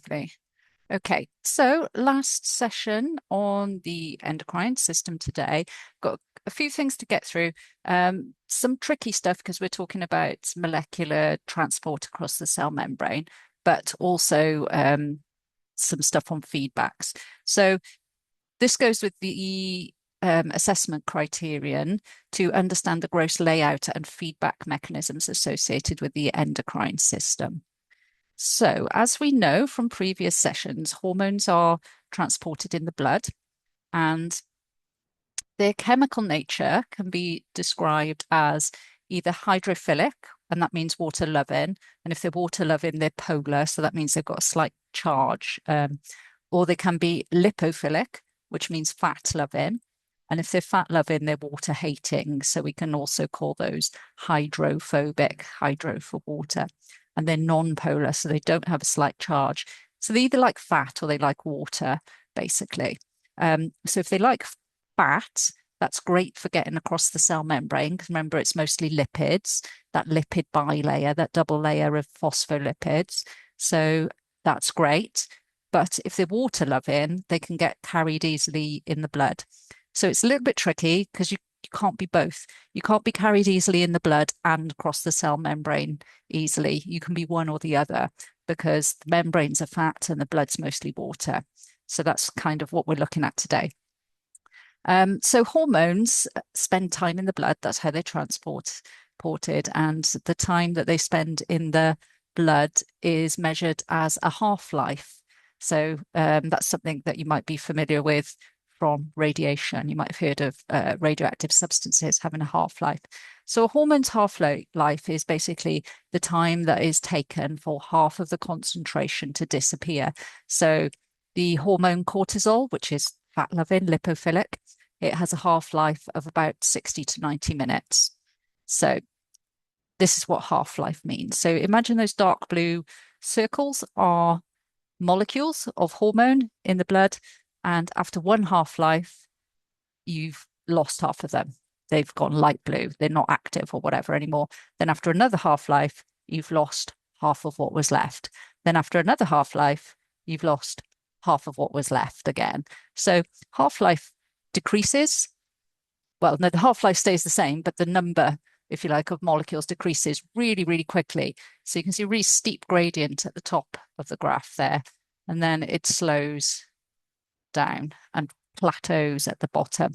Lovely. Okay, so last session on the endocrine system today. Got a few things to get through. Some tricky stuff because we're talking about molecular transport across the cell membrane, but also some stuff on feedbacks. So this goes with the assessment criterion to understand the gross layout and feedback mechanisms associated with the endocrine system. So, as we know from previous sessions, hormones are transported in the blood, and their chemical nature can be described as either hydrophilic, and that means water loving. And if they're water loving, they're polar, so that means they've got a slight charge. Or they can be lipophilic, which means fat loving. And if they're fat loving, they're water hating. So we can also call those hydrophobic, hydro for water. And they're non-polar, so they don't have a slight charge. So they either like fat or they like water, basically. So if they like fat, that's great for getting across the cell membrane, because remember, it's mostly lipids, that lipid bilayer, that double layer of phospholipids. So that's great. But if they're water loving, they can get carried easily in the blood. So it's a little bit tricky because you can't be both. You can't be carried easily in the blood and across the cell membrane easily. You can be one or the other because the membranes are fat and the blood's mostly water. So that's kind of what we're looking at today. So hormones spend time in the blood. That's how they're transported. And the time that they spend in the blood is measured as a half-life. So that's something that you might be familiar with from radiation. You might have heard of radioactive substances having a half-life. So a hormone's half-life is basically the time that is taken for half of the concentration to disappear. So the hormone cortisol, which is fat-loving, lipophilic, it has a half-life of about 60 to 90 minutes. So this is what half-life means. So imagine those dark blue circles are molecules of hormone in the blood. And after one half-life, you've lost half of them. They've gone light blue. They're not active or whatever anymore. Then after another half-life, you've lost half of what was left. Then after another half-life, you've lost half of what was left again. So half-life decreases. Well, no, the half-life stays the same, but the number, if you like, of molecules decreases really, really quickly. So you can see a really steep gradient at the top of the graph there. And then it slows down and plateaus at the bottom.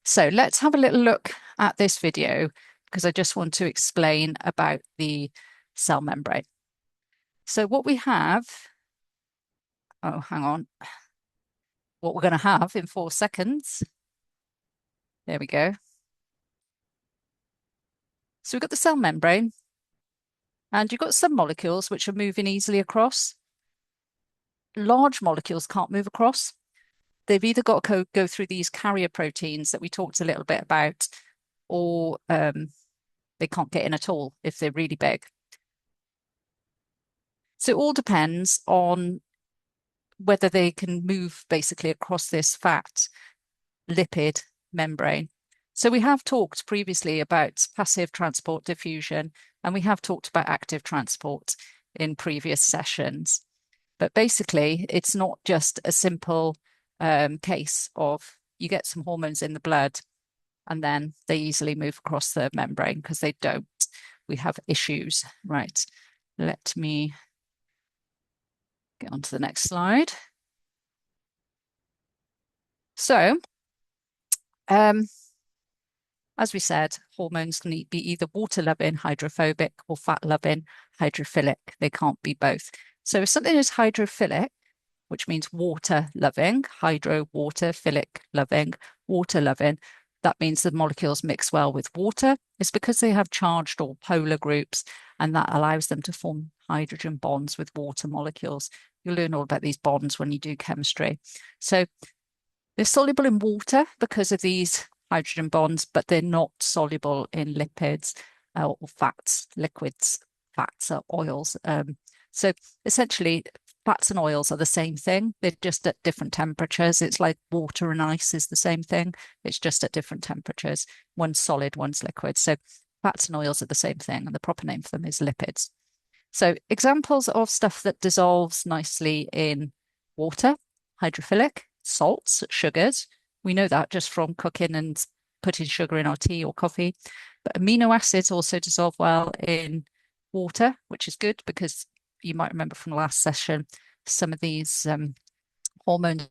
So let's have a little look at this video because I just want to explain about the cell membrane. So what we have, oh, hang on. What we're going to have in 4 seconds. There we go. So we've got the cell membrane, and you've got some molecules which are moving easily across. Large molecules can't move across. They've either got to go through these carrier proteins that we talked a little bit about, or they can't get in at all if they're really big. So it all depends on whether they can move basically across this fat lipid membrane. So we have talked previously about passive transport diffusion, and we have talked about active transport in previous sessions. But basically, it's not just a simple case of you get some hormones in the blood and then they easily move across the membrane, because they don't. We have issues. Right. Let me get on to the next slide. So, as we said, hormones can be either water-loving, hydrophobic, or fat-loving, hydrophilic. They can't be both. So if something is hydrophilic, which means water-loving, hydro, water, philic, loving, water-loving, that means the molecules mix well with water. It's because they have charged or polar groups, and that allows them to form hydrogen bonds with water molecules. You'll learn all about these bonds when you do chemistry. So they're soluble in water because of these hydrogen bonds, but they're not soluble in lipids or fats, liquids, fats or oils. So essentially, fats and oils are the same thing. They're just at different temperatures. It's like water and ice is the same thing. It's just at different temperatures. One's solid, one's liquid. So fats and oils are the same thing, and the proper name for them is lipids. So examples of stuff that dissolves nicely in water: hydrophilic, salts, sugars. We know that just from cooking and putting sugar in our tea or coffee. But amino acids also dissolve well in water, which is good because you might remember from the last session, some of these hormones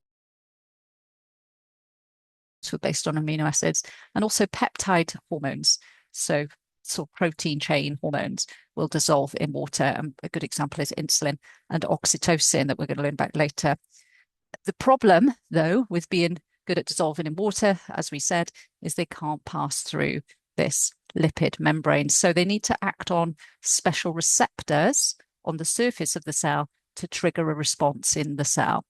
were based on amino acids, and also peptide hormones. So sort of protein chain hormones will dissolve in water. And a good example is insulin and oxytocin that we're going to learn about later. The problem, though, with being good at dissolving in water, as we said, is they can't pass through this lipid membrane. So they need to act on special receptors on the surface of the cell to trigger a response in the cell.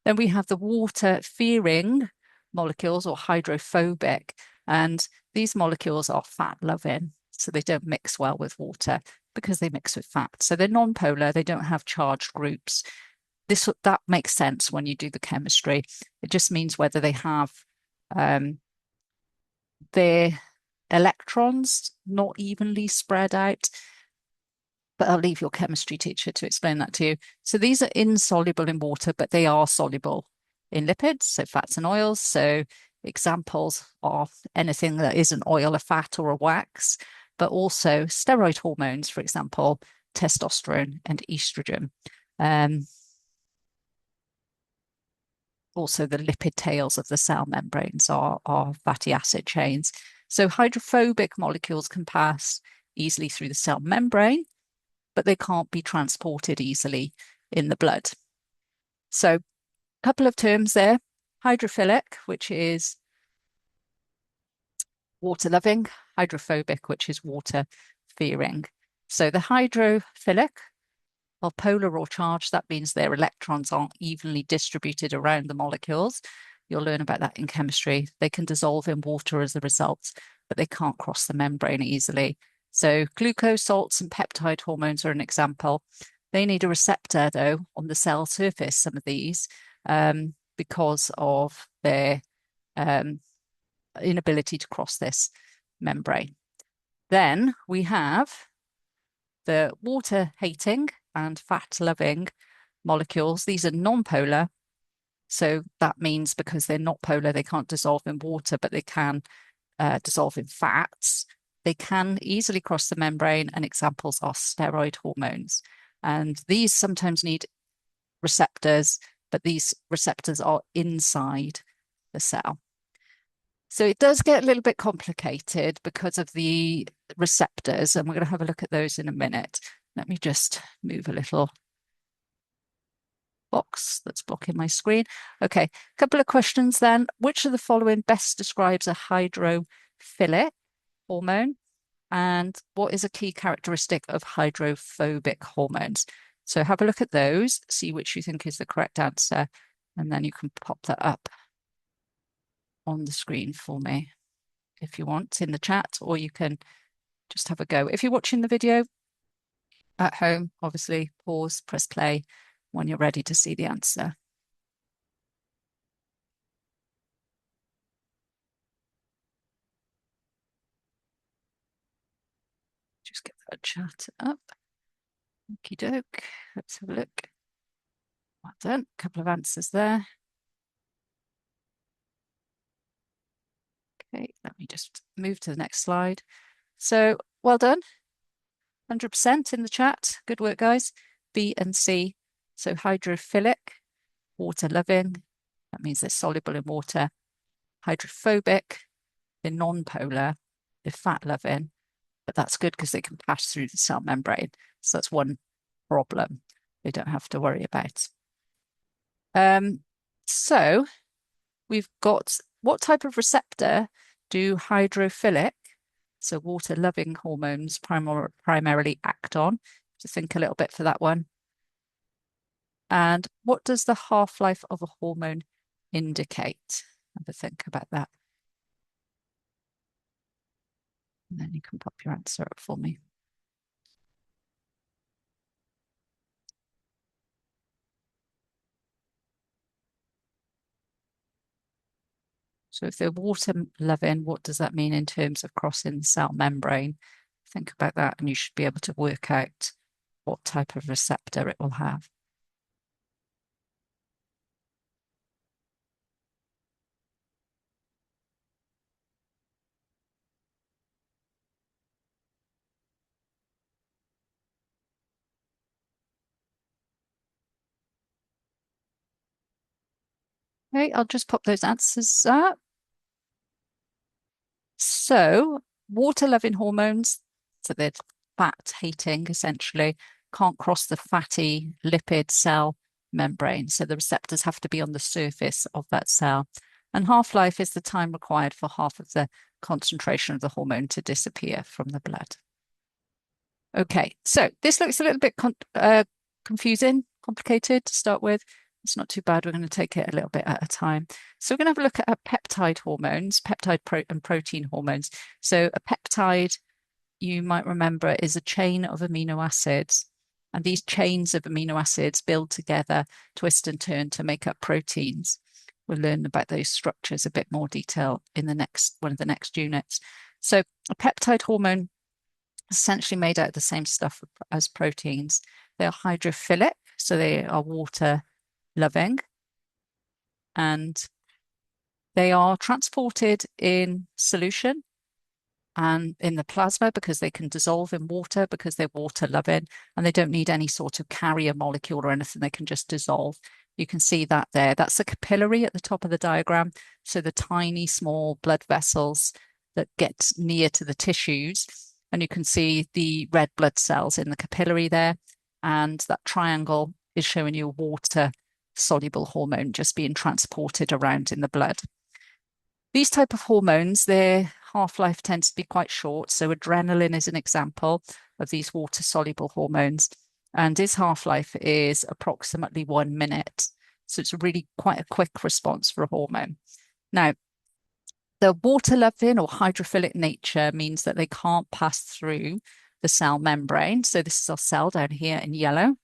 Then we have the water-fearing molecules, or hydrophobic, and these molecules are fat-loving, so they don't mix well with water because they mix with fat. So they're non-polar, they don't have charged groups. That makes sense when you do the chemistry. It just means whether they have their electrons not evenly spread out, but I'll leave your chemistry teacher to explain that to you. So these are insoluble in water, but they are soluble in lipids, so fats and oils. So examples of anything that is an oil, a fat, or a wax, but also steroid hormones, for example, testosterone and estrogen. Also, the lipid tails of the cell membranes are fatty acid chains. So hydrophobic molecules can pass easily through the cell membrane, but they can't be transported easily in the blood. So a couple of terms there: hydrophilic, which is water-loving; hydrophobic, which is water-fearing. So the hydrophilic are polar or charged. That means their electrons aren't evenly distributed around the molecules. You'll learn about that in chemistry. They can dissolve in water as a result, but they can't cross the membrane easily. So glucose, salts, and peptide hormones are an example. They need a receptor, though, on the cell surface, some of these, because of their inability to cross this membrane. Then we have the water-hating and fat-loving molecules. These are non-polar. So that means because they're not polar, they can't dissolve in water, but they can dissolve in fats. They can easily cross the membrane, and examples are steroid hormones. And these sometimes need receptors, but these receptors are inside the cell. So it does get a little bit complicated because of the receptors, and we're going to have a look at those in a minute. Let me just move a little box that's blocking my screen. Okay, a couple of questions then. Which of the following best describes a hydrophilic hormone? And what is a key characteristic of hydrophobic hormones? So have a look at those, see which you think is the correct answer, and then you can pop that up on the screen for me if you want in the chat, or you can just have a go. If you're watching the video at home, obviously pause, press play when you're ready to see the answer. Just get that chat up. Okie doke. Let's have a look. Well done. A couple of answers there. Okay, let me just move to the next slide. So well done. 100% in the chat. Good work, guys. B and C. So hydrophilic, water loving. That means they're soluble in water. Hydrophobic, they're non-polar, they're fat loving, but that's good because they can pass through the cell membrane. So that's one problem they don't have to worry about. So we've got, what type of receptor do hydrophilic, so water-loving hormones primarily act on? To think a little bit for that one. And what does the half-life of a hormone indicate? Have a think about that. And then you can pop your answer up for me. So if they're water loving, what does that mean in terms of crossing the cell membrane? think about that, and you should be able to work out what type of receptor it will have. Okay, I'll just pop those answers up. So, water-loving hormones, so they're fat-hating essentially, can't cross the fatty lipid cell membrane. So the receptors have to be on the surface of that cell. And half-life is the time required for half of the concentration of the hormone to disappear from the blood. Okay, so this looks a little bit confusing, complicated to start with. It's not too bad. We're going to take it a little bit at a time. So we're going to have a look at peptide hormones, and protein hormones. So a peptide, you might remember, is a chain of amino acids. And these chains of amino acids build together, twist and turn to make up proteins. We'll learn about those structures a bit more detail in the next one of the next units. So a peptide hormone essentially made out of the same stuff as proteins. They are hydrophilic, so they are water loving, and they are transported in solution and in the plasma because they can dissolve in water because they're water loving, and they don't need any sort of carrier molecule or anything. They can just dissolve. You can see that there. That's the capillary at the top of the diagram. So the tiny, small blood vessels that get near to the tissues. And you can see the red blood cells in the capillary there. And that triangle is showing you a water-soluble hormone just being transported around in the blood. These type of hormones, their half-life tends to be quite short. So adrenaline is an example of these water-soluble hormones. And its half-life is approximately 1 minute. So it's really quite a quick response for a hormone. Now, the water-loving or hydrophilic nature means that they can't pass through the cell membrane. So this is our cell down here in yellow.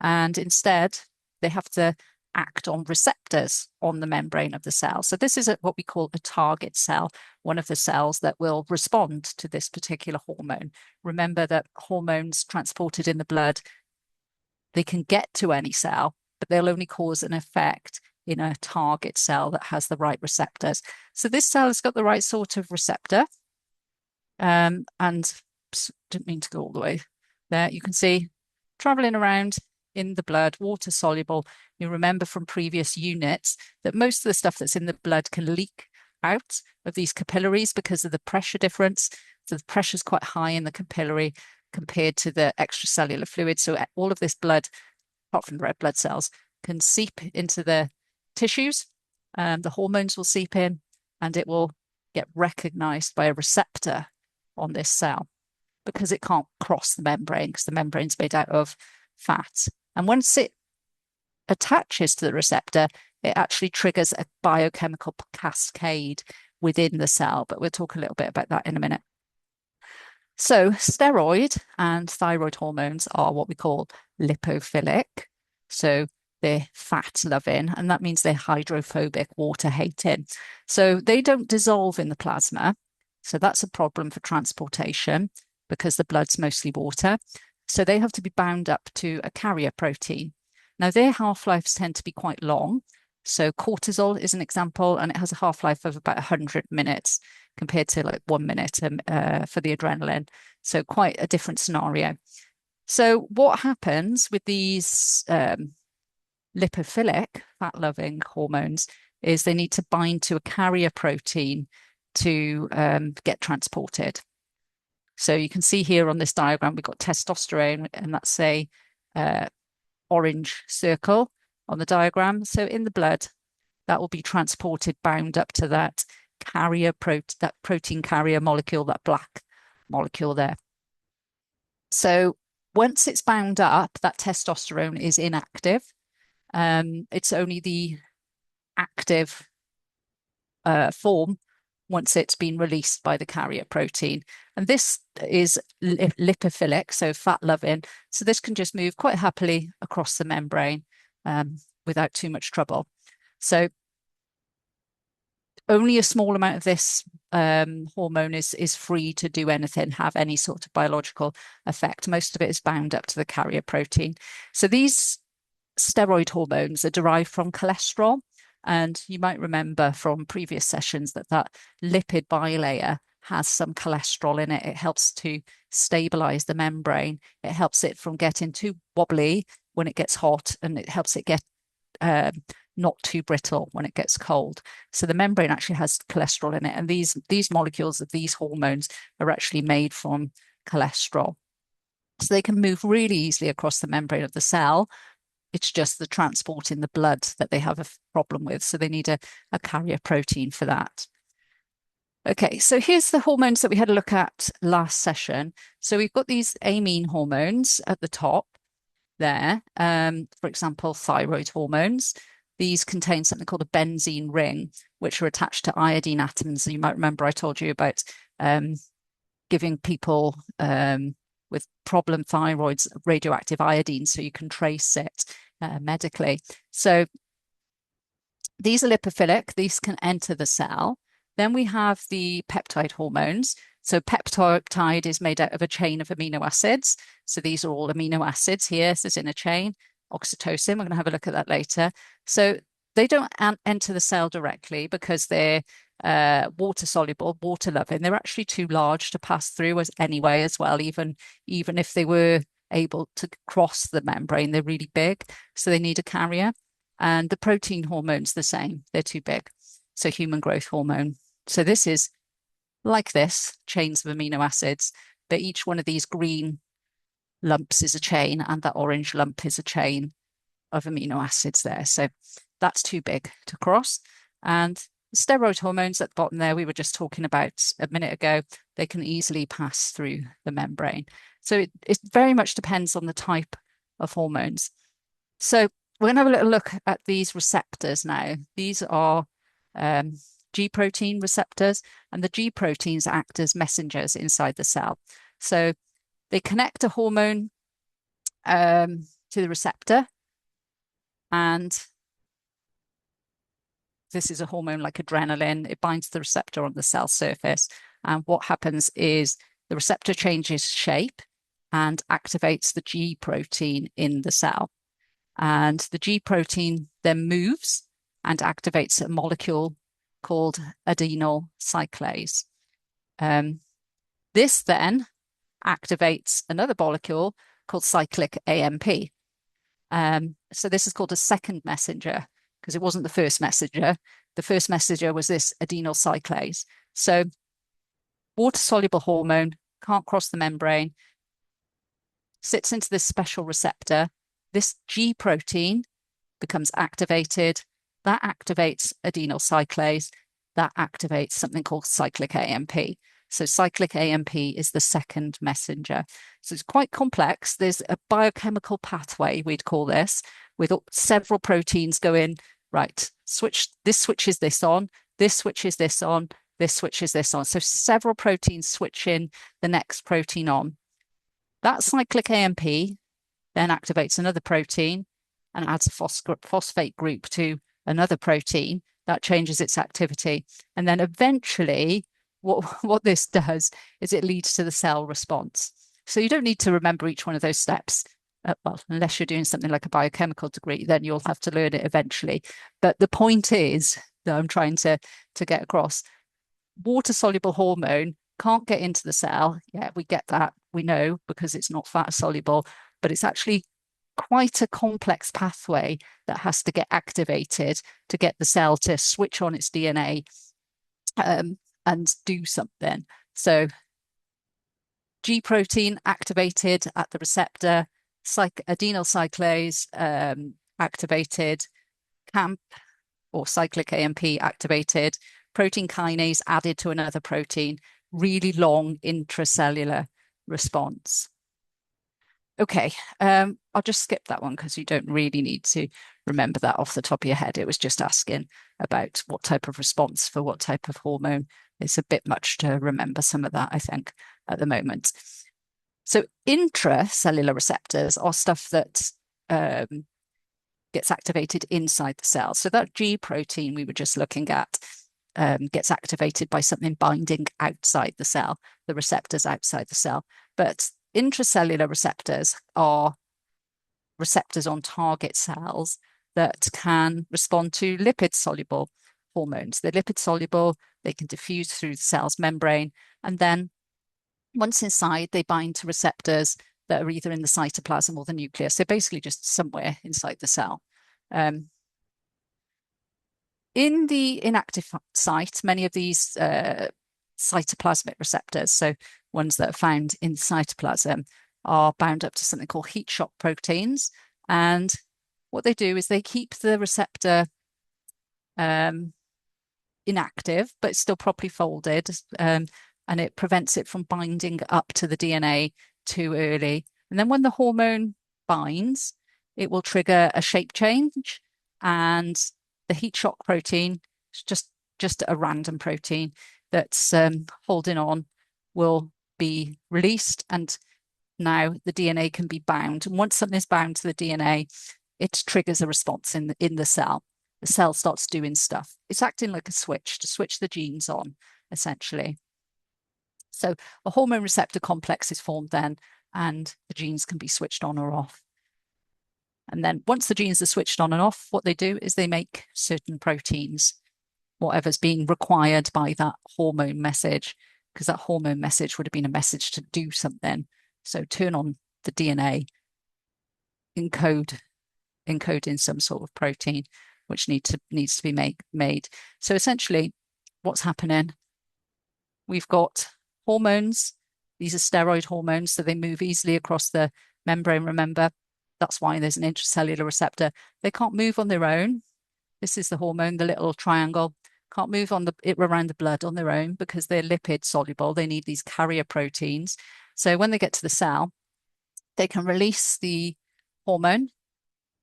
And instead, they have to act on receptors on the membrane of the cell. So this is what we call a target cell, one of the cells that will respond to this particular hormone. Remember that hormones transported in the blood, they can get to any cell, but they'll only cause an effect in a target cell that has the right receptors. So this cell has got the right sort of receptor. And didn't mean to go all the way there. You can see traveling around in the blood, water soluble. You remember from previous units that most of the stuff that's in the blood can leak out of these capillaries because of the pressure difference. So the pressure is quite high in the capillary compared to the extracellular fluid. So all of this blood, apart from the red blood cells, can seep into the tissues. The hormones will seep in and it will get recognized by a receptor on this cell because it can't cross the membrane because the membrane's made out of fat. And once it attaches to the receptor, it actually triggers a biochemical cascade within the cell. But we'll talk a little bit about that in a minute. So steroid and thyroid hormones are what we call lipophilic. So they're fat loving, and that means they're hydrophobic, water hating. So they don't dissolve in the plasma. So that's a problem for transportation because the blood's mostly water. So they have to be bound up to a carrier protein. Now their half-lives tend to be quite long. So cortisol is an example, and it has a half-life of about 100 minutes compared to like 1 minute for the adrenaline. So quite a different scenario. So what happens with these lipophilic, fat-loving hormones is they need to bind to a carrier protein to get transported. So you can see here on this diagram, we've got testosterone, and that's a orange circle on the diagram. So in the blood, that will be transported, bound up to that that protein carrier molecule, that black molecule there. So once it's bound up, that testosterone is inactive. It's only the active form once it's been released by the carrier protein. And this is lipophilic, so fat-loving. So this can just move quite happily across the membrane without too much trouble. So only a small amount of this hormone is free to do anything, have any sort of biological effect. Most of it is bound up to the carrier protein. So these steroid hormones are derived from cholesterol. And you might remember from previous sessions that that lipid bilayer has some cholesterol in it. It helps to stabilize the membrane. It helps it from getting too wobbly when it gets hot, and it helps it get not too brittle when it gets cold. So the membrane actually has cholesterol in it. And these molecules of these hormones are actually made from cholesterol. So they can move really easily across the membrane of the cell. It's just the transport in the blood that they have a problem with. So they need a carrier protein for that. Okay, so here's the hormones that we had a look at last session. So we've got these amine hormones at the top there. For example, thyroid hormones. These contain something called a benzene ring, which are attached to iodine atoms. So you might remember I told you about giving people with problem thyroids radioactive iodine so you can trace it medically. So these are lipophilic. These can enter the cell. Then we have the peptide hormones. So peptide is made out of a chain of amino acids. So these are all amino acids here. This is in a chain. Oxytocin, we're going to have a look at that later. So they don't enter the cell directly because they're water soluble, water loving. They're actually too large to pass through anyway as well, even if they were able to cross the membrane, they're really big. So they need a carrier. And the protein hormone's the same. They're too big. So human growth hormone. So this is like this, chains of amino acids, but each one of these green lumps is a chain and that orange lump is a chain of amino acids there. So that's too big to cross. And steroid hormones at the bottom there, we were just talking about a minute ago, they can easily pass through the membrane. So it very much depends on the type of hormones. So we're going to have a little look at these receptors now. These are G protein receptors, and the G proteins act as messengers inside the cell. So they connect a hormone to the receptor, and this is a hormone like adrenaline. It binds the receptor on the cell surface, and what happens is the receptor changes shape and activates the G protein in the cell. And the G protein then moves and activates a molecule called adenyl cyclase. This then activates another molecule called cyclic AMP. So this is called a second messenger because it wasn't the first messenger. The first messenger was this adenyl cyclase. So water-soluble hormone can't cross the membrane, sits into this special receptor. This G protein becomes activated. That activates adenyl cyclase. That activates something called cyclic AMP. So cyclic AMP is the second messenger. So it's quite complex. There's a biochemical pathway, we'd call this, with several proteins going, right, this switches this on, this switches this on, this switches this on. So several proteins switching the next protein on. That cyclic AMP then activates another protein and adds a phosphate group to another protein. That changes its activity. And then eventually, what this does is it leads to the cell response. So you don't need to remember each one of those steps. Well, unless you're doing something like a biochemical degree, then you'll have to learn it eventually. But the point is that I'm trying to get across, water-soluble hormone can't get into the cell. Yeah, we get that. We know because it's not fat soluble, but it's actually quite a complex pathway that has to get activated to get the cell to switch on its DNA and do something. So G protein activated at the receptor, adenyl cyclase activated, CAMP or cyclic AMP activated, protein kinase added to another protein, really long intracellular response. Okay, I'll just skip that one because you don't really need to remember that off the top of your head. It was just asking about what type of response for what type of hormone. It's a bit much to remember some of that, I think, at the moment. So intracellular receptors are stuff that gets activated inside the cell. So that G protein we were just looking at, gets activated by something binding outside the cell, the receptors outside the cell. But intracellular receptors are receptors on target cells that can respond to lipid-soluble hormones. They're lipid-soluble, they can diffuse through the cell's membrane, and then once inside, they bind to receptors that are either in the cytoplasm or the nucleus. So basically just somewhere inside the cell. In the inactive site, many of these cytoplasmic receptors, so ones that are found in cytoplasm, are bound up to something called heat shock proteins. And what they do is they keep the receptor inactive, but still properly folded, and it prevents it from binding up to the DNA too early. And then when the hormone binds, it will trigger a shape change, and the heat shock protein, just a random protein that's holding on, will be released, and now the DNA can be bound. And once something is bound to the DNA, it triggers a response in the cell. The cell starts doing stuff. It's acting like a switch to switch the genes on, essentially. So a hormone receptor complex is formed then, and the genes can be switched on or off. And then once the genes are switched on and off, what they do is they make certain proteins, whatever's being required by that hormone message, because that hormone message would have been a message to do something. So turn on the DNA, encode in some sort of protein, which needs to be made. So essentially, what's happening? We've got hormones. These are steroid hormones, so they move easily across the membrane. Remember, that's why there's an intracellular receptor. They can't move on their own. This is the hormone, the little triangle. Can't move around the blood on their own because they're lipid soluble. They need these carrier proteins. So when they get to the cell, they can release the hormone.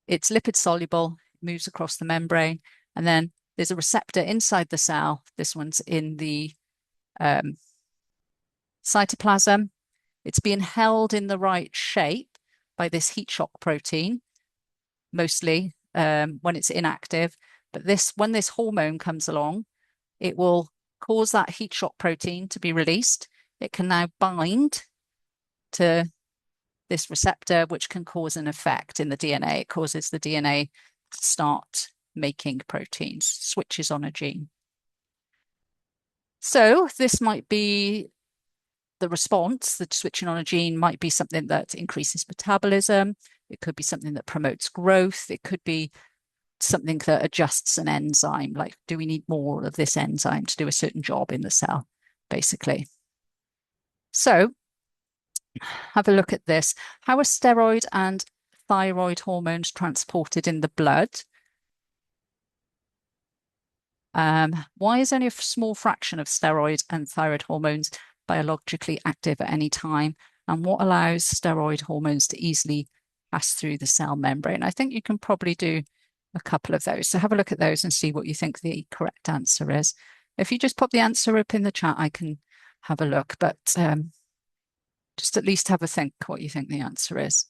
It's lipid soluble, moves across the membrane, and then there's a receptor inside the cell. This one's in the cytoplasm. It's being held in the right shape by this heat shock protein, mostly when it's inactive. But when this hormone comes along, it will cause that heat shock protein to be released. It can now bind to this receptor, which can cause an effect in the DNA. It causes the DNA to start making proteins, switches on a gene. So this might be the response. The switching on a gene might be something that increases metabolism. It could be something that promotes growth. It could be something that adjusts an enzyme, like do we need more of this enzyme to do a certain job in the cell, basically. So have a look at this. How are steroid and thyroid hormones transported in the blood? Why is only a small fraction of steroid and thyroid hormones biologically active at any time? And what allows steroid hormones to easily pass through the cell membrane? I think you can probably do a couple of those. So have a look at those and see what you think the correct answer is. If you just pop the answer up in the chat, I can have a look, but just at least have a think what you think the answer is.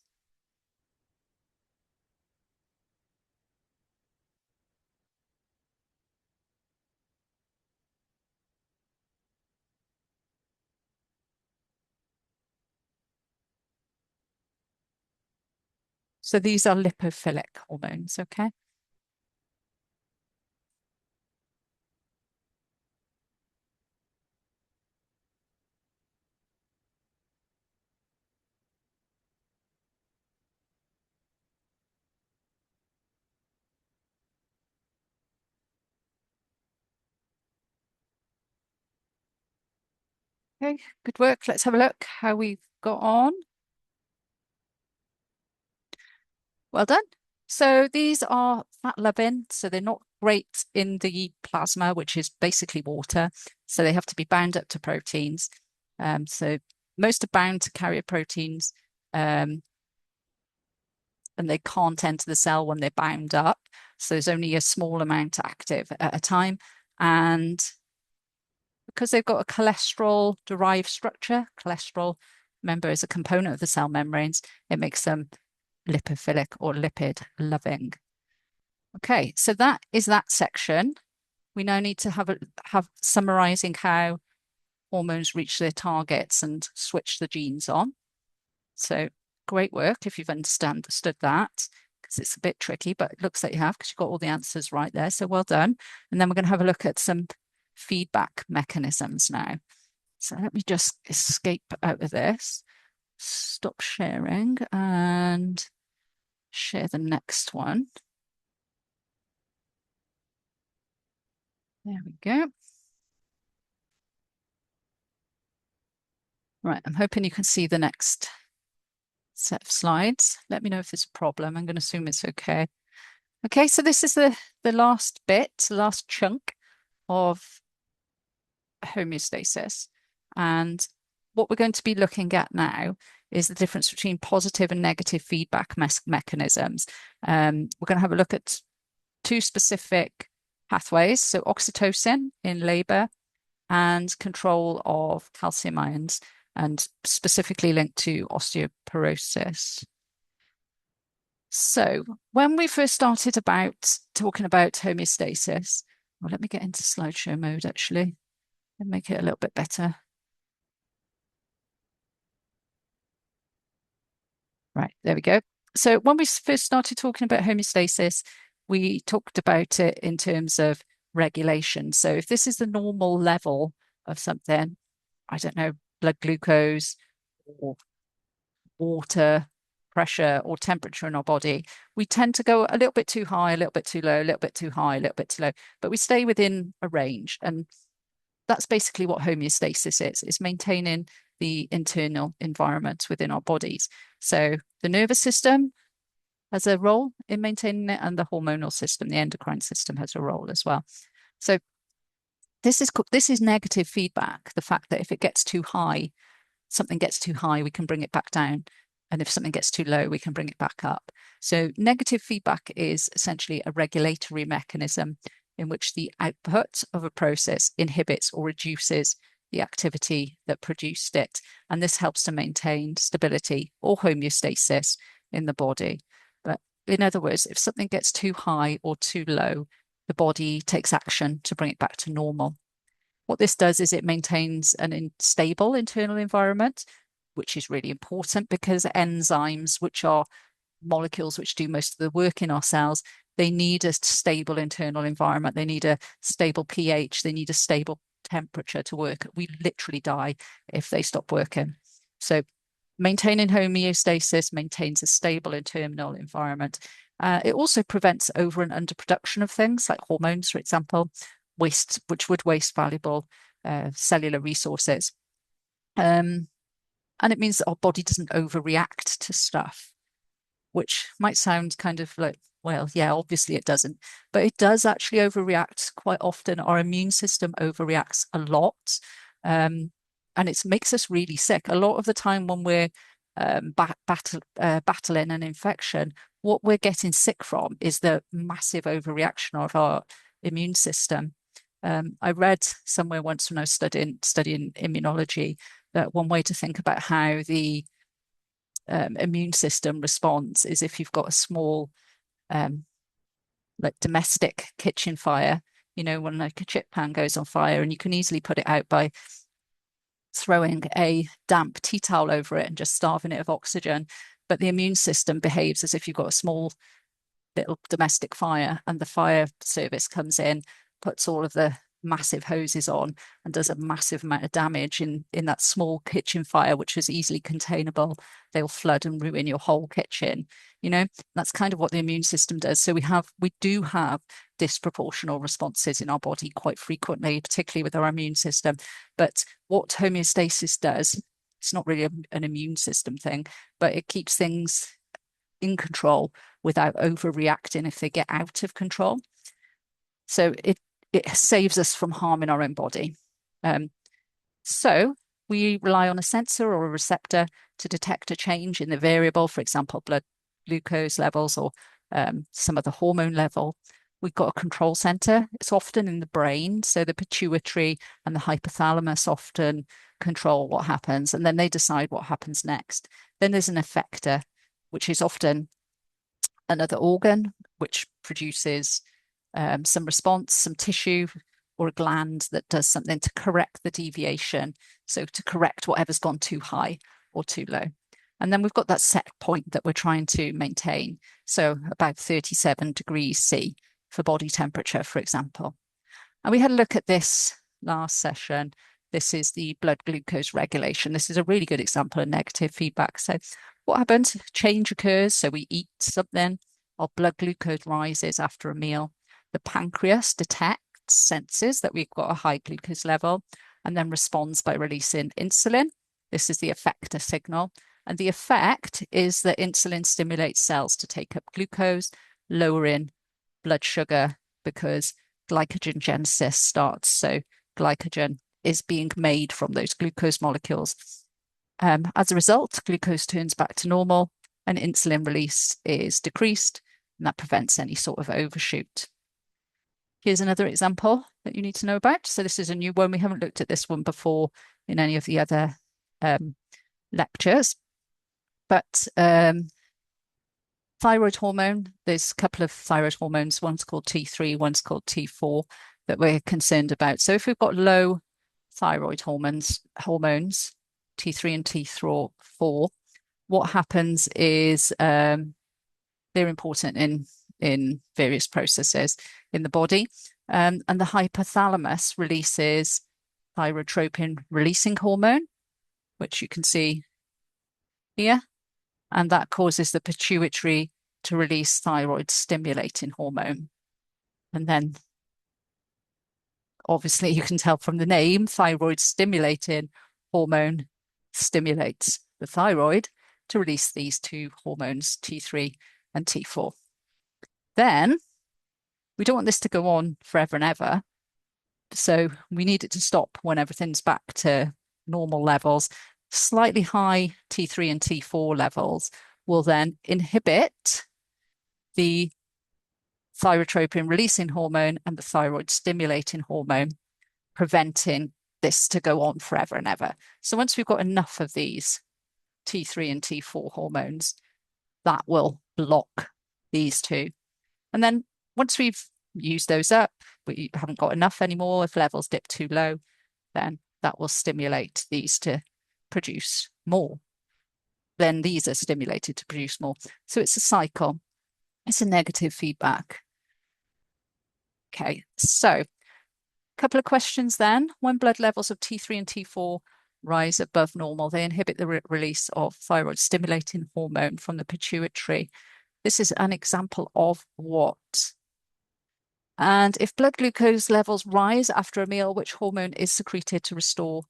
So these are lipophilic hormones, okay? Okay, good work. Let's have a look how we've got on. Well done. So these are fat-loving, so they're not great in the plasma, which is basically water. So they have to be bound up to proteins. So most are bound to carrier proteins, and they can't enter the cell when they're bound up. So there's only a small amount active at a time. And because they've got a cholesterol-derived structure, cholesterol, remember, is a component of the cell membranes, it makes them lipophilic or lipid loving. Okay, so that is that section. we now need to have summarizing how hormones reach their targets and switch the genes on. So great work if you've understood that, because it's a bit tricky, but it looks like you have because you've got all the answers right there. So well done. And then we're going to have a look at some feedback mechanisms now. So let me just escape out of this, stop sharing and share the next one. There we go. Right, I'm hoping you can see the next set of slides. Let me know if there's a problem. I'm going to assume it's okay. Okay, so this is the last bit, last chunk of homeostasis. And what we're going to be looking at now is the difference between positive and negative feedback mechanisms. We're going to have a look at two specific pathways. So oxytocin in labor and control of calcium ions, and specifically linked to osteoporosis. So when we first started talking about homeostasis, well, let me get into slideshow mode actually and make it a little bit better. Right, there we go. So when we first started talking about homeostasis, we talked about it in terms of regulation. So if this is the normal level of something, I don't know, blood glucose or water pressure or temperature in our body, we tend to go a little bit too high, a little bit too low, a little bit too high, a little bit too low, but we stay within a range. And that's basically what homeostasis is. It's maintaining the internal environment within our bodies. So the nervous system has a role in maintaining it, and the hormonal system, the endocrine system, has a role as well. So this is negative feedback. The fact that if it gets too high, something gets too high, we can bring it back down. And if something gets too low, we can bring it back up. So negative feedback is essentially a regulatory mechanism in which the output of a process inhibits or reduces the activity that produced it. And this helps to maintain stability or homeostasis in the body. But in other words, if something gets too high or too low, the body takes action to bring it back to normal. What this does is it maintains an stable internal environment, which is really important because enzymes, which are molecules which do most of the work in our cells, they need a stable internal environment. They need a stable pH. They need a stable temperature to work. We literally die if they stop working. So maintaining homeostasis maintains a stable internal environment. It also prevents over and underproduction of things like hormones, for example, which would waste valuable cellular resources. And it means that our body doesn't overreact to stuff, which might sound kind of like, well, yeah, obviously it doesn't, but it does actually overreact quite often. Our immune system overreacts a lot, and it makes us really sick. A lot of the time when we're battling an infection, what we're getting sick from is the massive overreaction of our immune system. I read somewhere once when I was studying immunology that one way to think about how the immune system responds is if you've got a small like domestic kitchen fire, you know, when like a chip pan goes on fire, and you can easily put it out by throwing a damp tea towel over it and just starving it of oxygen. But the immune system behaves as if you've got a small little domestic fire, and the fire service comes in, puts all of the massive hoses on and does a massive amount of damage in that small kitchen fire, which is easily containable. They'll flood and ruin your whole kitchen. You know, that's kind of what the immune system does. So we do have disproportional responses in our body quite frequently, particularly with our immune system. But what homeostasis does, it's not really an immune system thing, but it keeps things in control without overreacting if they get out of control. So it saves us from harming our own body. So we rely on a sensor or a receptor to detect a change in the variable, for example, blood glucose levels or some of the hormone level. We've got a control center. It's often in the brain. So the pituitary and the hypothalamus often control what happens, and then they decide what happens next. Then there's an effector, which is often another organ, which produces some response, some tissue, or a gland that does something to correct the deviation. So to correct whatever's gone too high or too low. And then we've got that set point that we're trying to maintain. So about 37 degrees C for body temperature, for example. And we had a look at this last session. This is the blood glucose regulation. This is a really good example of negative feedback. So what happens? Change occurs. So we eat something, our blood glucose rises after a meal. The pancreas detects, senses that we've got a high glucose level, and then responds by releasing insulin. This is the effector signal. And the effect is that insulin stimulates cells to take up glucose, lowering blood sugar because glycogenesis starts. So glycogen is being made from those glucose molecules. As a result, glucose turns back to normal and insulin release is decreased, and that prevents any sort of overshoot. Here's another example that you need to know about. So this is a new one. We haven't looked at this one before in any of the other lectures, but thyroid hormone, there's a couple of thyroid hormones. One's called T3, one's called T4 that we're concerned about. So if we've got low thyroid hormones, T3 and T4, what happens is they're important in various processes in the body. And the hypothalamus releases thyrotropin releasing hormone, which you can see here. And that causes the pituitary to release thyroid stimulating hormone. And then obviously you can tell from the name, thyroid stimulating hormone stimulates the thyroid to release these two hormones, T3 and T4. Then we don't want this to go on forever and ever. So we need it to stop when everything's back to normal levels. Slightly high T3 and T4 levels will then inhibit the thyrotropin releasing hormone and the thyroid stimulating hormone, preventing this to go on forever and ever. So once we've got enough of these T3 and T4 hormones, that will block these two. And then once we've used those up, we haven't got enough anymore. If levels dip too low, then that will stimulate these to produce more. Then these are stimulated to produce more. So it's a cycle. It's a negative feedback. Okay, so a couple of questions then. When blood levels of T3 and T4 rise above normal, they inhibit the release of thyroid stimulating hormone from the pituitary. This is an example of what? And if blood glucose levels rise after a meal, which hormone is secreted to restore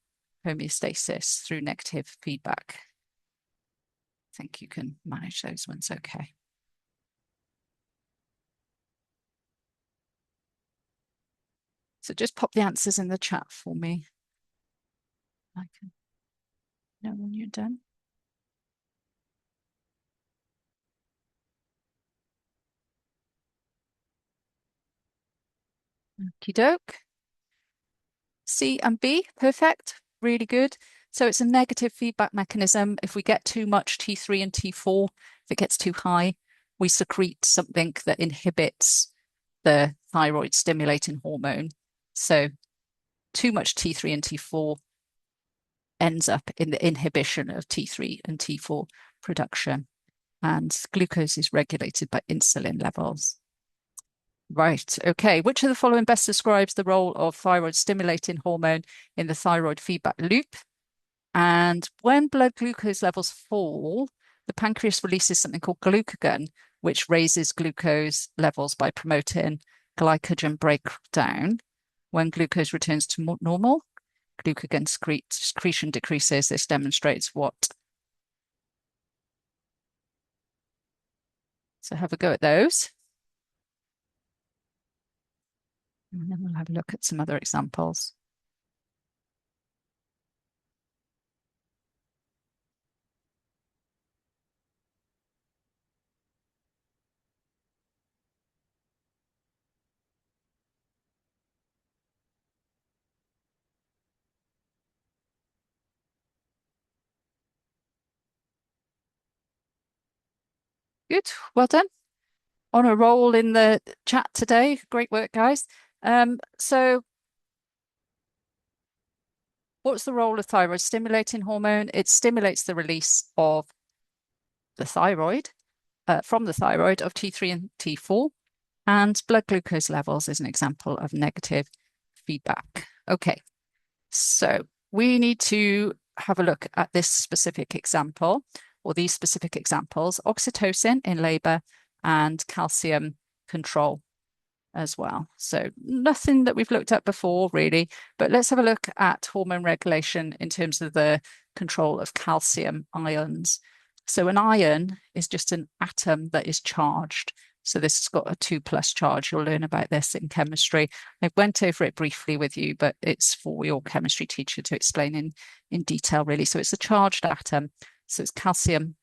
homeostasis through negative feedback? I think you can manage those ones okay. So just pop the answers in the chat for me. I can know when you're done. Okie doke. C and B, perfect, really good. So it's a negative feedback mechanism. If we get too much T3 and T4, if it gets too high, we secrete something that inhibits the thyroid stimulating hormone. So too much T3 and T4 ends up in the inhibition of T3 and T4 production. And glucose is regulated by insulin levels. Right. Okay. Which of the following best describes the role of thyroid stimulating hormone in the thyroid feedback loop? And when blood glucose levels fall, the pancreas releases something called glucagon, which raises glucose levels by promoting glycogen breakdown. When glucose returns to normal, glucagon secretion decreases. This demonstrates what? So have a go at those. And then we'll have a look at some other examples. Good, well done. On a roll in the chat today. Great work, guys. So what's the role of thyroid stimulating hormone? It stimulates the release of the thyroid, from the thyroid of T3 and T4, and blood glucose levels is an example of negative feedback. Okay, so we need to have a look at this specific example or these specific examples, oxytocin in labor and calcium control as well. So nothing that we've looked at before really, but let's have a look at hormone regulation in terms of the control of calcium ions. So an ion is just an atom that is charged. So this has got a 2+ charge. You'll learn about this in chemistry. I went over it briefly with you, but it's for your chemistry teacher to explain in detail really. So it's a charged atom. So it's calcium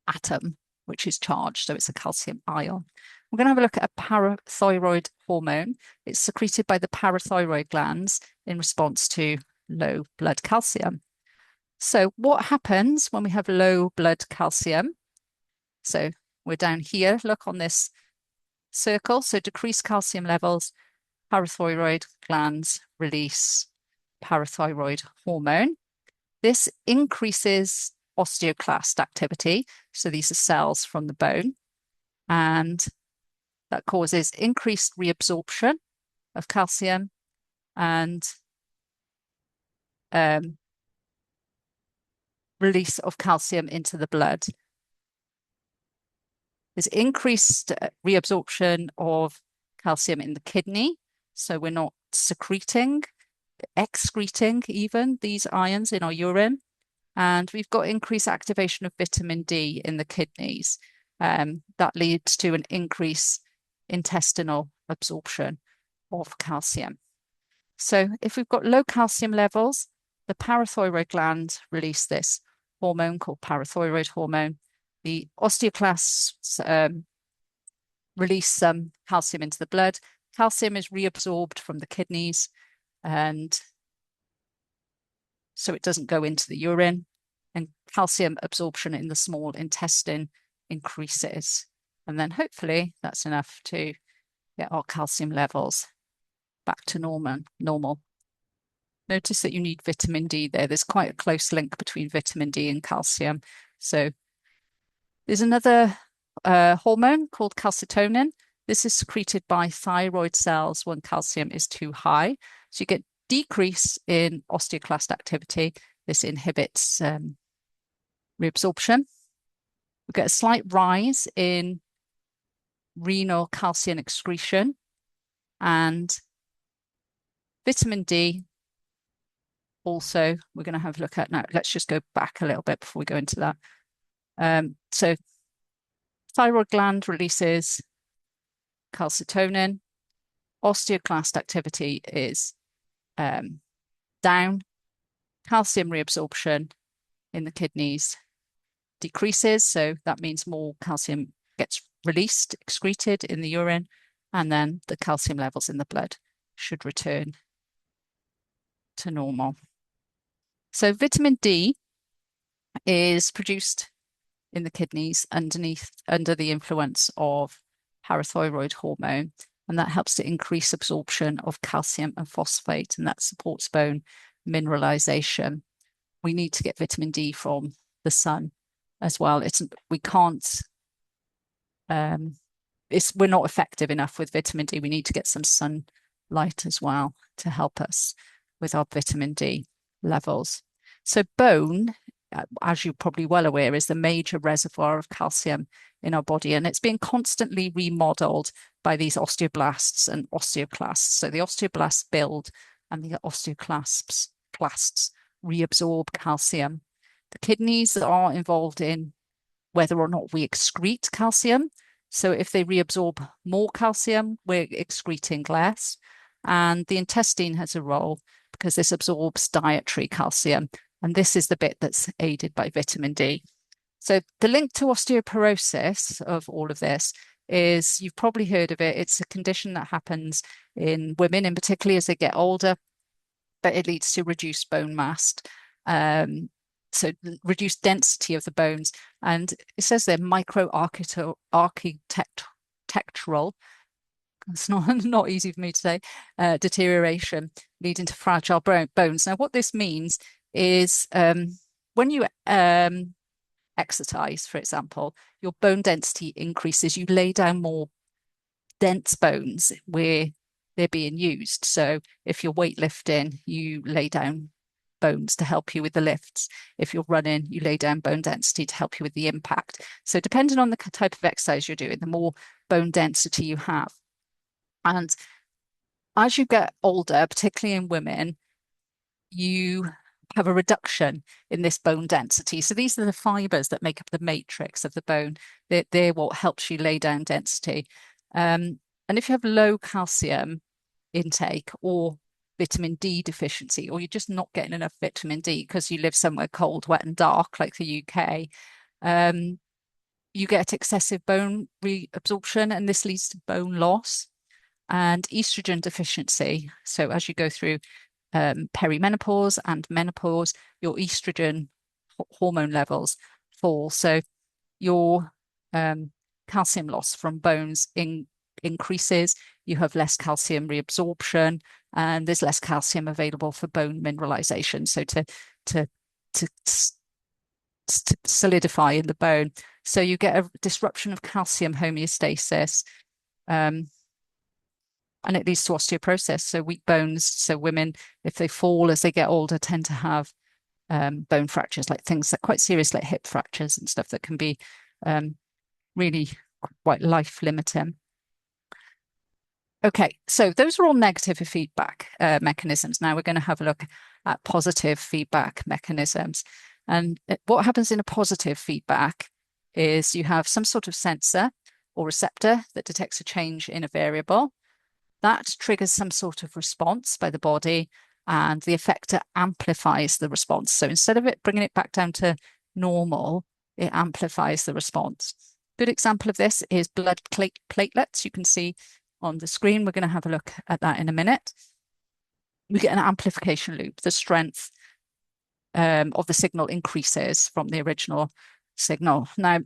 atom, which is charged. So it's a calcium ion. We're going to have a look at a parathyroid hormone. It's secreted by the parathyroid glands in response to low blood calcium. So what happens when we have low blood calcium? So we're down here, look on this circle. So decreased calcium levels, parathyroid glands release parathyroid hormone. This increases osteoclast activity. So these are cells from the bone, and that causes increased reabsorption of calcium and release of calcium into the blood. There's increased reabsorption of calcium in the kidney. So we're not secreting, excreting even these ions in our urine. And we've got increased activation of vitamin D in the kidneys. That leads to an increase intestinal absorption of calcium. So if we've got low calcium levels, the parathyroid gland release this hormone called parathyroid hormone. The osteoclasts release some calcium into the blood. Calcium is reabsorbed from the kidneys, and so it doesn't go into the urine. And calcium absorption in the small intestine increases. And then hopefully that's enough to get our calcium levels back to normal. Notice that you need vitamin D there. There's quite a close link between vitamin D and calcium. So there's another hormone called calcitonin. This is secreted by thyroid cells when calcium is too high. So you get decrease in osteoclast activity. This inhibits reabsorption. We get a slight rise in renal calcium excretion, and vitamin D also we're going to have a look at now. Let's just go back a little bit before we go into that. So thyroid gland releases calcitonin, osteoclast activity is down, calcium reabsorption in the kidneys decreases, so that means more calcium gets released, excreted in the urine, and then the calcium levels in the blood should return to normal. So vitamin D is produced in the kidneys under the influence of parathyroid hormone, and that helps to increase absorption of calcium and phosphate, and that supports bone mineralization. We need to get vitamin D from the sun as well. We're not effective enough with vitamin D. We need to get some sunlight as well to help us with our vitamin D levels. So bone, as you're probably well aware, is the major reservoir of calcium in our body, and it's being constantly remodeled by these osteoblasts and osteoclasts. So the osteoblasts build and the osteoclasts reabsorb calcium. The kidneys are involved in whether or not we excrete calcium. So if they reabsorb more calcium, we're excreting less. And the intestine has a role because this absorbs dietary calcium. And this is the bit that's aided by vitamin D. So the link to osteoporosis of all of this is, you've probably heard of it. It's a condition that happens in women, in particular as they get older, but it leads to reduced bone mass. so reduced density of the bones. And it says they're micro-architectural, it's not easy for me to say, deterioration leading to fragile bones. Now, what this means is when you exercise, for example, your bone density increases. You lay down more dense bones where they're being used. So if you're weightlifting, you lay down bones to help you with the lifts. If you're running, you lay down bone density to help you with the impact. So depending on the type of exercise you're doing, the more bone density you have. And as you get older, particularly in women, you have a reduction in this bone density. So these are the fibers that make up the matrix of the bone. They're what helps you lay down density. And if you have low calcium intake or vitamin D deficiency, or you're just not getting enough vitamin D because you live somewhere cold, wet, and dark like the UK, you get excessive bone reabsorption, and this leads to bone loss and estrogen deficiency. So as you go through perimenopause and menopause, your estrogen hormone levels fall. So your calcium loss from bones increases. You have less calcium reabsorption, and there's less calcium available for bone mineralization. So to solidify in the bone. So you get a disruption of calcium homeostasis. And it leads to osteoporosis, so weak bones. So women, if they fall as they get older, tend to have bone fractures, like things that quite serious, like hip fractures and stuff that can be really quite life limiting. Okay, so those are all negative feedback mechanisms. Now we're going to have a look at positive feedback mechanisms. And what happens in a positive feedback is you have some sort of sensor or receptor that detects a change in a variable. That triggers some sort of response by the body, and the effector amplifies the response. So instead of it bringing it back down to normal, it amplifies the response. Good example of this is blood platelets. You can see on the screen. We're going to have a look at that in a minute. We get an amplification loop. The strength of the signal increases from the original signal. Now,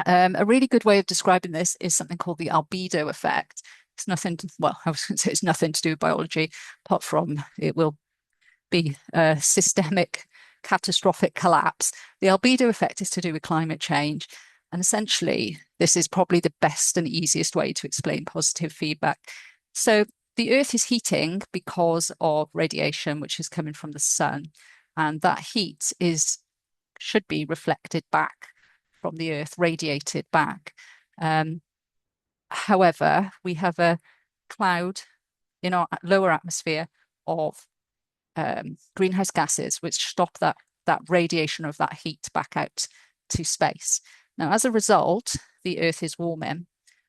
a really good way of describing this is something called the albedo effect. It's nothing, well, I was going to say it's nothing to do with biology, apart from it will be a systemic catastrophic collapse. The albedo effect is to do with climate change. And essentially, this is probably the best and easiest way to explain positive feedback. So the Earth is heating because of radiation, which is coming from the sun. And that heat should be reflected back from the Earth, radiated back. However, we have a cloud in our lower atmosphere of greenhouse gases, which stop that radiation of that heat back out to space. Now, as a result, the Earth is warming.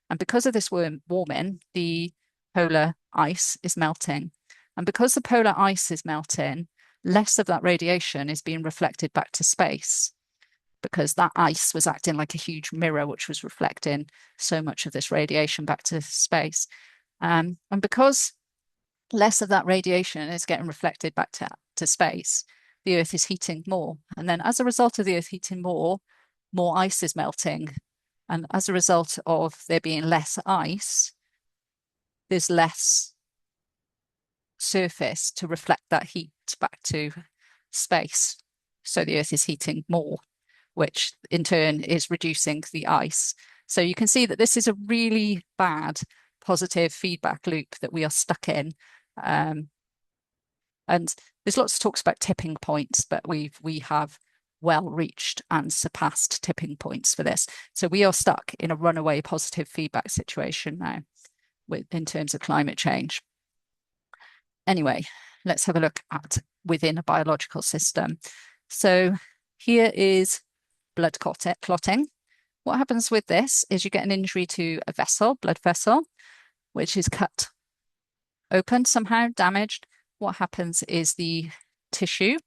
And because of this warming, the polar ice is melting. And because the polar ice is melting, less of that radiation is being reflected back to space, because that ice was acting like a huge mirror, which was reflecting so much of this radiation back to space. And because less of that radiation is getting reflected back to space, the Earth is heating more. And then as a result of the Earth heating more ice is melting. And as a result of there being less ice, there's less surface to reflect that heat back to space. So the Earth is heating more, which in turn is reducing the ice. So you can see that this is a really bad positive feedback loop that we are stuck in. And there's lots of talks about tipping points, but we have well reached and surpassed tipping points for this. So we are stuck in a runaway positive feedback situation now in terms of climate change. Anyway, let's have a look at within a biological system. So here is blood clotting. What happens with this is you get an injury to a vessel, blood vessel, which is cut open somehow, damaged. What happens is the tissue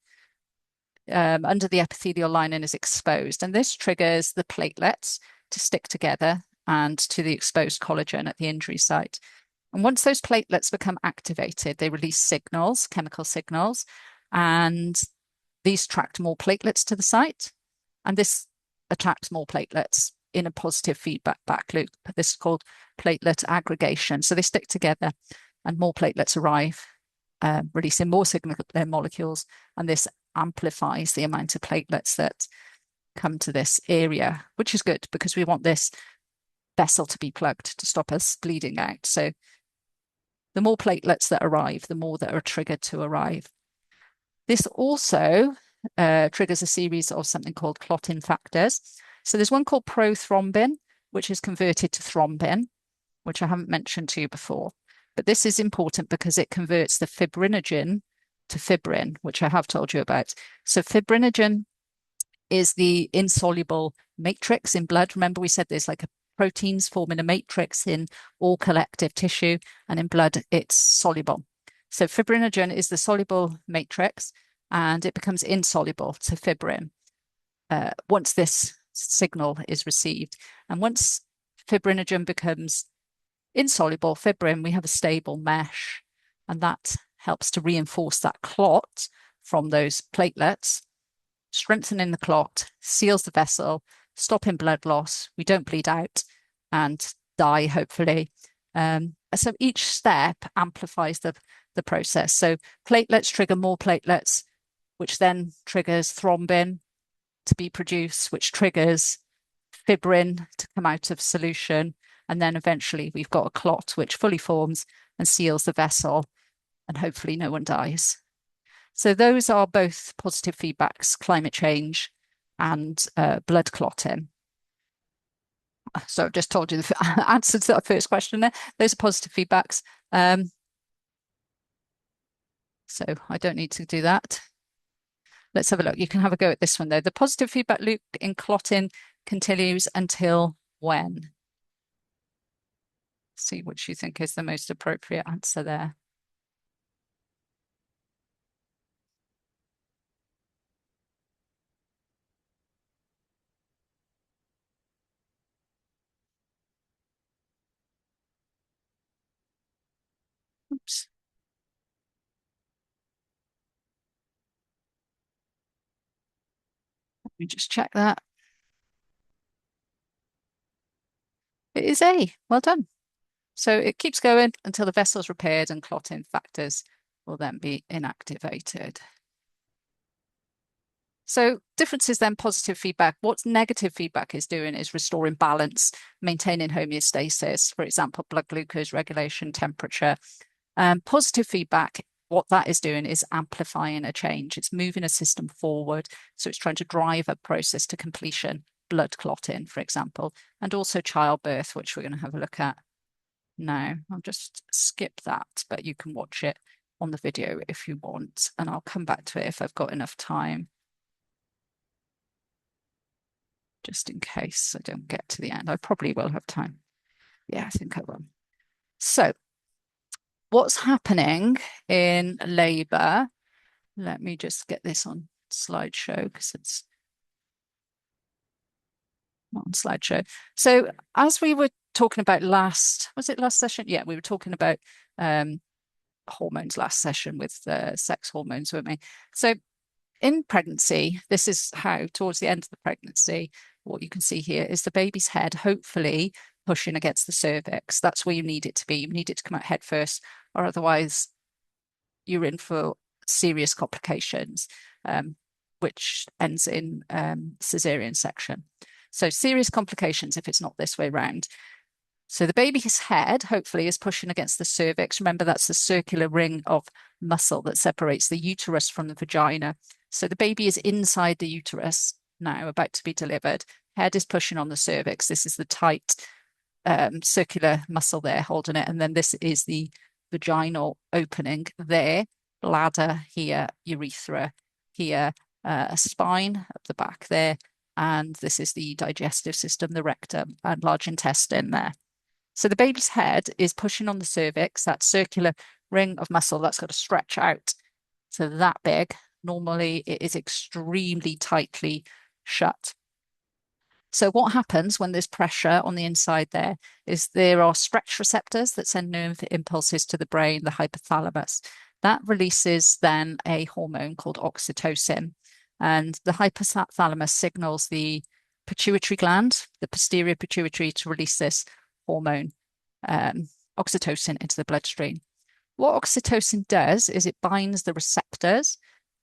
under the epithelial lining is exposed, and this triggers the platelets to stick together and to the exposed collagen at the injury site. And once those platelets become activated, they release signals, chemical signals, and these attract more platelets to the site, and this attracts more platelets in a positive feedback loop. This is called platelet aggregation. So they stick together and more platelets arrive, releasing more signal molecules, and this amplifies the amount of platelets that come to this area, which is good because we want this vessel to be plugged to stop us bleeding out. So the more platelets that arrive, the more that are triggered to arrive. This also triggers a series of something called clotting factors. So there's one called prothrombin, which is converted to thrombin, which I haven't mentioned to you before. But this is important because it converts the fibrinogen to fibrin, which I have told you about. So fibrinogen is the insoluble matrix in blood. Remember, we said there's like proteins forming a matrix in all collective tissue, and in blood, it's soluble. So fibrinogen is the soluble matrix, and it becomes insoluble to fibrin once this signal is received. And once fibrinogen becomes insoluble fibrin, we have a stable mesh, and that helps to reinforce that clot from those platelets, strengthening the clot, seals the vessel, stopping blood loss. We don't bleed out and die, hopefully. So each step amplifies the process. So platelets trigger more platelets, which then triggers thrombin to be produced, which triggers fibrin to come out of solution. And then eventually we've got a clot which fully forms and seals the vessel, and hopefully no one dies. So those are both positive feedbacks: climate change and blood clotting. So I've just told you the answer to that first question there. Those are positive feedbacks. So I don't need to do that. Let's have a look. You can have a go at this one though. The positive feedback loop in clotting continues until when? See which you think is the most appropriate answer there. Oops. Let me just check that. It is A. Well done. So it keeps going until the vessel is repaired and clotting factors will then be inactivated. So differences then, positive feedback. What negative feedback is doing is restoring balance, maintaining homeostasis, for example, blood glucose regulation, temperature. Positive feedback, what that is doing is amplifying a change. It's moving a system forward. So it's trying to drive a process to completion, blood clotting, for example, and also childbirth, which we're going to have a look at now. I'll just skip that, but you can watch it on the video if you want, and I'll come back to it if I've got enough time, just in case I don't get to the end. I probably will have time. Yeah, I think I will. So what's happening in labour? Let me just get this on slideshow because it's not on slideshow. So as we were talking about last session? Yeah, we were talking about hormones last session with sex hormones, weren't we? So in pregnancy, this is how towards the end of the pregnancy, what you can see here is the baby's head hopefully pushing against the cervix. That's where you need it to be. You need it to come out head first, or otherwise you're in for serious complications, which ends in cesarean section. So serious complications if it's not this way round. So the baby's head hopefully is pushing against the cervix. Remember, that's the circular ring of muscle that separates the uterus from the vagina. So the baby is inside the uterus now, about to be delivered. Head is pushing on the cervix. This is the tight circular muscle there holding it. And then this is the vaginal opening there, bladder here, urethra here, a spine at the back there. And this is the digestive system, the rectum and large intestine there. So the baby's head is pushing on the cervix, that circular ring of muscle that's got to stretch out to that big. Normally it is extremely tightly shut. So what happens when there's pressure on the inside there is there are stretch receptors that send nerve impulses to the brain, the hypothalamus. That releases then a hormone called oxytocin. And the hypothalamus signals the pituitary gland, the posterior pituitary, to release this hormone, oxytocin, into the bloodstream. What oxytocin does is it binds the receptors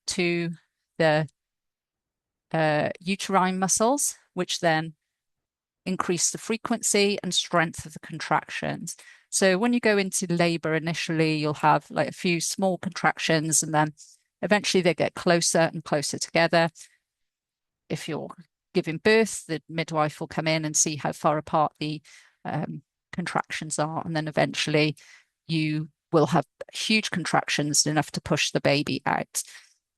to the uterine muscles, which then increase the frequency and strength of the contractions. So when you go into labor initially, you'll have like a few small contractions, and then eventually they get closer and closer together. If you're giving birth, the midwife will come in and see how far apart the contractions are, and then eventually you will have huge contractions enough to push the baby out.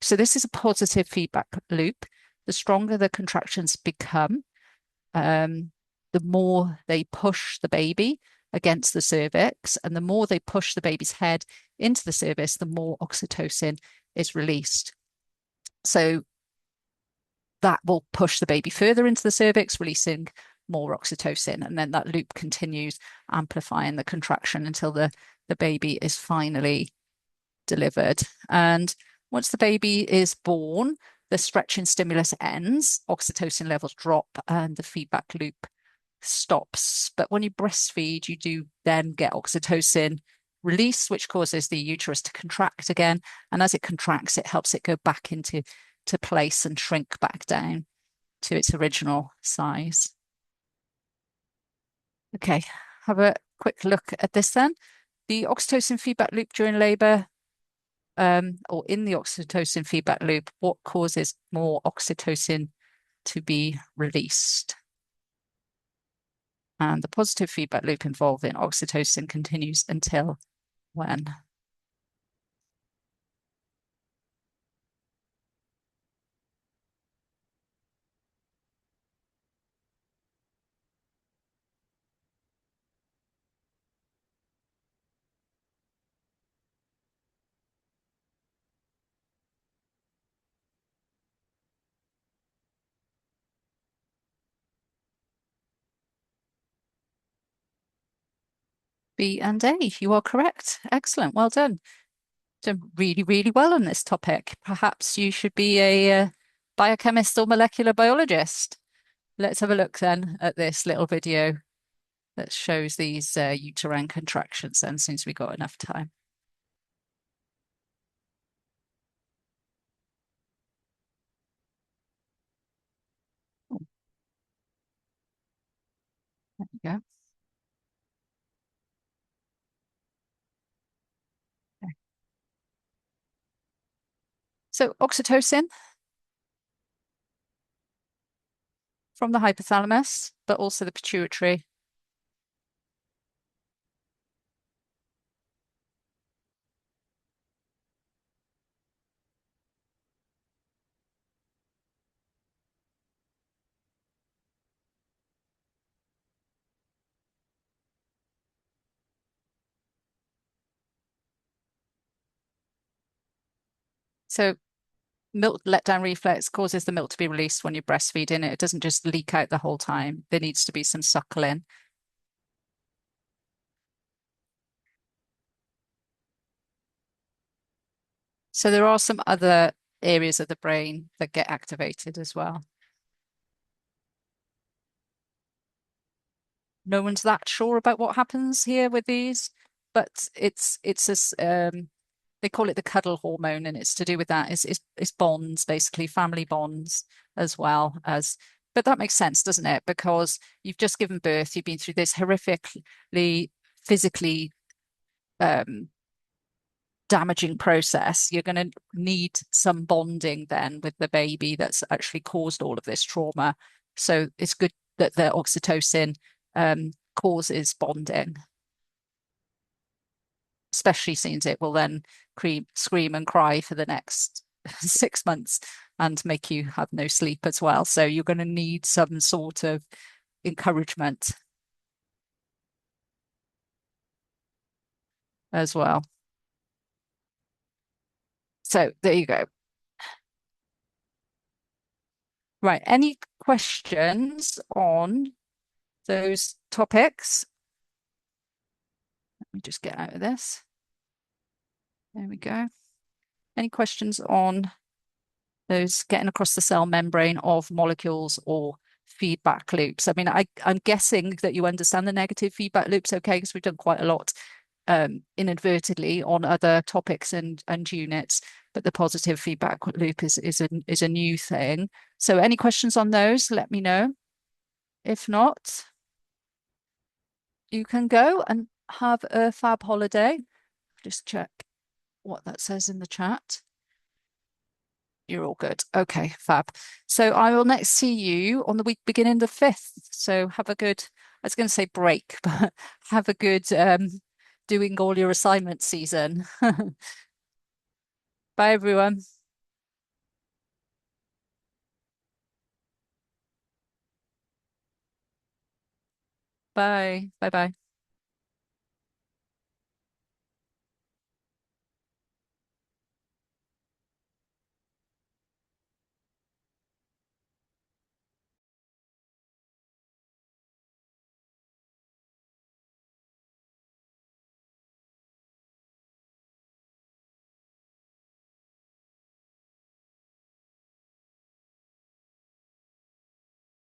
So this is a positive feedback loop. The stronger the contractions become, the more they push the baby against the cervix, and the more they push the baby's head into the cervix, the more oxytocin is released. So that will push the baby further into the cervix, releasing more oxytocin, and then that loop continues, amplifying the contraction until the baby is finally delivered. And once the baby is born, the stretching stimulus ends, oxytocin levels drop, and the feedback loop stops. But when you breastfeed, you do then get oxytocin release, which causes the uterus to contract again. And as it contracts, it helps it go back into place and shrink back down to its original size. Okay, have a quick look at this then. The oxytocin feedback loop during labor, or in the oxytocin feedback loop, what causes more oxytocin to be released? And the positive feedback loop involving oxytocin continues until when? B and A, you are correct. Excellent, well done. Done really, really well on this topic. Perhaps you should be a biochemist or molecular biologist. Let's have a look then at this little video that shows these uterine contractions then, since we got enough time. There we go. Okay. So oxytocin from the hypothalamus, but also the pituitary. So milk letdown reflex causes the milk to be released when you're breastfeeding. It doesn't just leak out the whole time. There needs to be some suckling. So there are some other areas of the brain that get activated as well. No one's that sure about what happens here with these, but it's as they call it the cuddle hormone, and it's to do with that. It's bonds, basically family bonds as well as. But that makes sense, doesn't it? Because you've just given birth, you've been through this horrifically physically damaging process. You're going to need some bonding then with the baby that's actually caused all of this trauma. So it's good that the oxytocin causes bonding, especially since it will then scream and cry for the next 6 months and make you have no sleep as well. So you're going to need some sort of encouragement as well. So there you go. Right. Any questions on those topics? Let me just get out of this. There we go. Any questions on those getting across the cell membrane of molecules or feedback loops. I mean, I'm guessing that you understand the negative feedback loops, okay, because we've done quite a lot inadvertently on other topics and units, but the positive feedback loop is a new thing. So any questions on those, let me know. If not, you can go and have a fab holiday. Just check what that says in the chat. You're all good. Okay, fab. So I will next see you on the week beginning the 5th. So have a good, I was going to say break, but have a good doing all your assignment season. Bye, everyone. Bye. Bye bye.